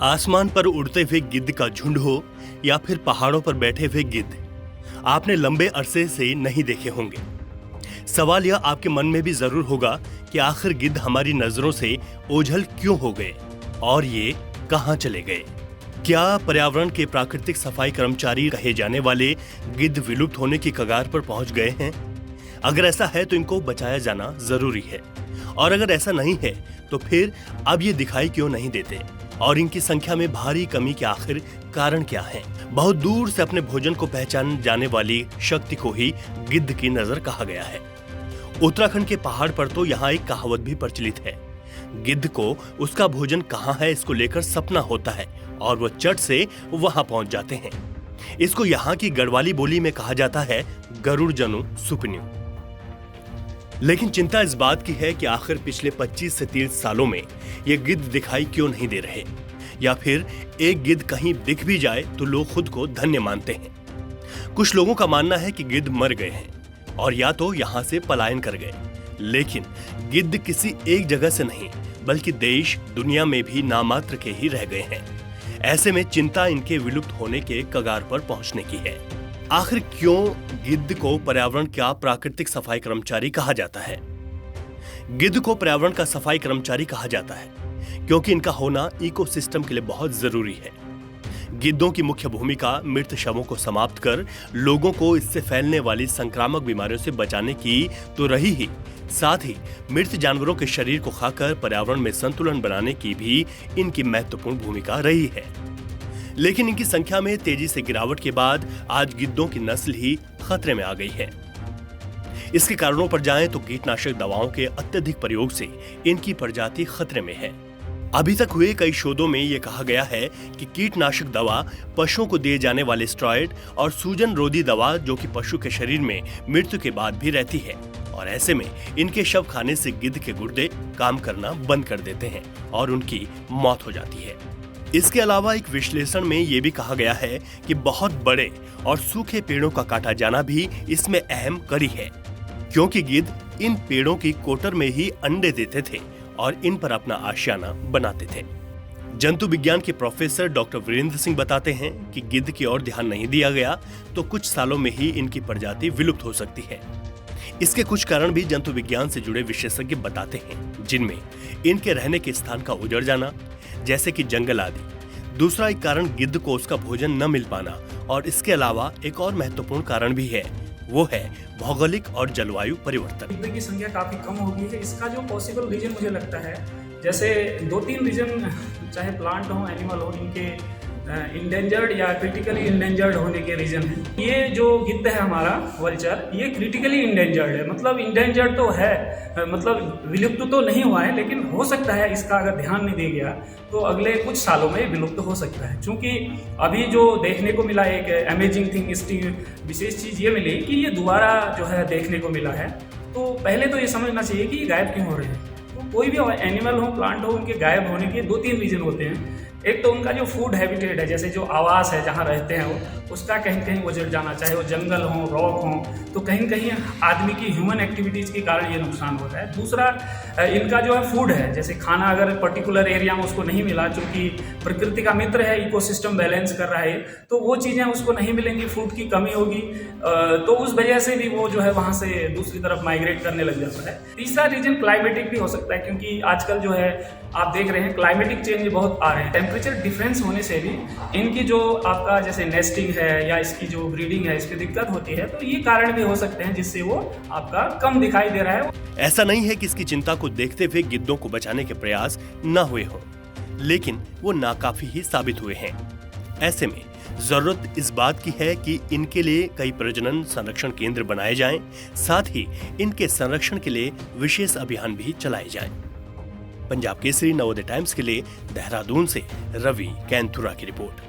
आसमान पर उड़ते हुए गिद्ध का झुंड हो या फिर पहाड़ों पर बैठे हुए गिद्ध, आपने लंबे अरसे से नहीं देखे होंगे। सवाल यह आपके मन में भी जरूर होगा कि आखिर गिद्ध हमारी नजरों से ओझल क्यों हो गए और ये कहां चले गए। क्या पर्यावरण के प्राकृतिक सफाई कर्मचारी कहे जाने वाले गिद्ध विलुप्त होने की कगार पर पहुंच गए हैं? अगर ऐसा है तो इनको बचाया जाना जरूरी है, और अगर ऐसा नहीं है तो फिर अब ये दिखाई क्यों नहीं देते और इनकी संख्या में भारी कमी के आखिर कारण क्या है। बहुत दूर से अपने भोजन को पहचान जाने वाली शक्ति को ही गिद्ध की नजर कहा गया है। उत्तराखंड के पहाड़ पर तो यहाँ एक कहावत भी प्रचलित है, गिद्ध को उसका भोजन कहाँ है इसको लेकर सपना होता है और वह चट से वहां पहुंच जाते हैं। इसको यहाँ की गढ़वाली बोली में कहा जाता है गरुड़ जनु सुपन्यू। लेकिन चिंता इस बात की है कि आखिर पिछले 25 से 30 सालों में ये गिद्ध दिखाई क्यों नहीं दे रहे, या फिर एक गिद्ध कहीं दिख भी जाए तो लोग खुद को धन्य मानते हैं। कुछ लोगों का मानना है कि गिद्ध मर गए हैं और या तो यहां से पलायन कर गए, लेकिन गिद्ध किसी एक जगह से नहीं बल्कि देश दुनिया में भी नामात्र के ही रह गए हैं। ऐसे में चिंता इनके विलुप्त होने के कगार पर पहुंचने की है। आखिर क्यों गिद्ध को पर्यावरण का प्राकृतिक सफाई कर्मचारी कहा जाता है? गिद्ध को पर्यावरण का सफाई कर्मचारी कहा जाता है क्योंकि इनका होना इकोसिस्टम के लिए बहुत जरूरी है। गिद्धों की मुख्य भूमिका मृत शवों को समाप्त कर लोगों को इससे फैलने वाली संक्रामक बीमारियों से बचाने की तो रही ही, साथ ही मृत जानवरों के शरीर को खाकर पर्यावरण में संतुलन बनाने की भी इनकी महत्वपूर्ण भूमिका रही है। लेकिन इनकी संख्या में तेजी से गिरावट के बाद आज गिद्धों की नस्ल ही खतरे में आ गई है। इसके कारणों पर जाएं तो कीटनाशक दवाओं के अत्यधिक प्रयोग से इनकी प्रजाति खतरे में है। अभी तक हुए कई शोधों में यह कहा गया है कि कीटनाशक दवा, पशुओं को दिए जाने वाले स्टेरॉइड और सूजन रोधी दवा जो कि पशु के शरीर में मृत्यु के बाद भी रहती है, और ऐसे में इनके शव खाने से गिद्ध के गुर्दे काम करना बंद कर देते हैं और उनकी मौत हो जाती है। इसके अलावा एक विश्लेषण में यह भी कहा गया है कि बहुत बड़े और सूखे पेड़ों का काटा जाना भी इसमें अहम कड़ी है, क्योंकि गिद्ध इन पेड़ों की कोटर में ही अंडे देते थे और इन पर अपना आशियाना बनाते थे। जंतु विज्ञान के प्रोफेसर डॉक्टर वीरेंद्र सिंह बताते हैं कि गिद्ध की ओर ध्यान नहीं दिया गया तो कुछ सालों में ही इनकी प्रजाति विलुप्त हो सकती है। इसके कुछ कारण भी जंतु विज्ञान से जुड़े विशेषज्ञ बताते हैं, जिनमें इनके रहने के स्थान का उजड़ जाना, जैसे कि जंगल आदि। दूसरा एक कारण गिद्ध को उसका भोजन न मिल पाना, और इसके अलावा एक और महत्वपूर्ण कारण भी है, वो है भौगोलिक और जलवायु परिवर्तन। गिद्ध की संख्या काफी कम हो गई है। इसका जो पॉसिबल रीजन मुझे लगता है, जैसे 2-3 रीजन, चाहे प्लांट हो एनिमल हो, इनके इंडेंजर्ड या क्रिटिकली इंडेंजर्ड होने के रीजन है। ये जो गिद्ध है हमारा वल्चर, ये क्रिटिकली इंडेंजर्ड है। मतलब इंडेंजर्ड तो है, मतलब विलुप्त तो नहीं हुआ है, लेकिन हो सकता है इसका अगर ध्यान नहीं दिया गया तो अगले कुछ सालों में विलुप्त हो सकता है। क्योंकि अभी जो देखने को मिला, एक अमेजिंग थिंग, इसकी विशेष चीज़ ये मिली कि ये दोबारा जो है देखने को मिला है। तो पहले तो ये समझना चाहिए कि ये गायब क्यों हो रहे हैं। तो कोई भी एनिमल हो, प्लांट हो, उनके गायब होने के 2-3 रीजन होते हैं। एक तो उनका जो फूड हैबिटेट है, जैसे जो आवास है जहाँ रहते हैं वो, उसका कहीं कहीं उजड़ जाना, चाहे वो जंगल हो, रॉक हो, तो कहीं कहीं आदमी की ह्यूमन एक्टिविटीज़ के कारण ये नुकसान होता है। दूसरा इनका जो है फूड है, जैसे खाना अगर पर्टिकुलर एरिया में उसको नहीं मिला, चूँकि प्रकृति का मित्र है, इकोसिस्टम बैलेंस कर रहा है, तो वो चीज़ें उसको नहीं मिलेंगी, फूड की कमी होगी, तो उस वजह से भी वो जो है वहाँ से दूसरी तरफ माइग्रेट करने लग जाता है। तीसरा रीजन क्लाइमेटिक भी हो सकता है, क्योंकि आजकल जो है आप देख रहे हैं क्लाइमेटिक चेंज बहुत आ रहे हैं। टेम्परेचर डिफरेंस होने से भी इनकी जो आपका जैसे नेस्टिंग है या इसकी जो ब्रीडिंग है, इसकी दिक्कत होती है। तो ये कारण भी हो सकते हैं जिससे वो आपका कम दिखाई दे रहा है। ऐसा नहीं है कि इसकी चिंता को देखते हुए गिद्धों को बचाने के प्रयास न हुए हों, लेकिन वो नाकाफी ही साबित हुए हैं। ऐसे में जरूरत इस बात की है कि इनके लिए कई प्रजनन संरक्षण केंद्र बनाए जाएं, साथ ही इनके संरक्षण के लिए विशेष अभियान भी चलाए जाएं। पंजाब केसरी नवोदय टाइम्स के लिए देहरादून से रवि कैंथुरा की रिपोर्ट।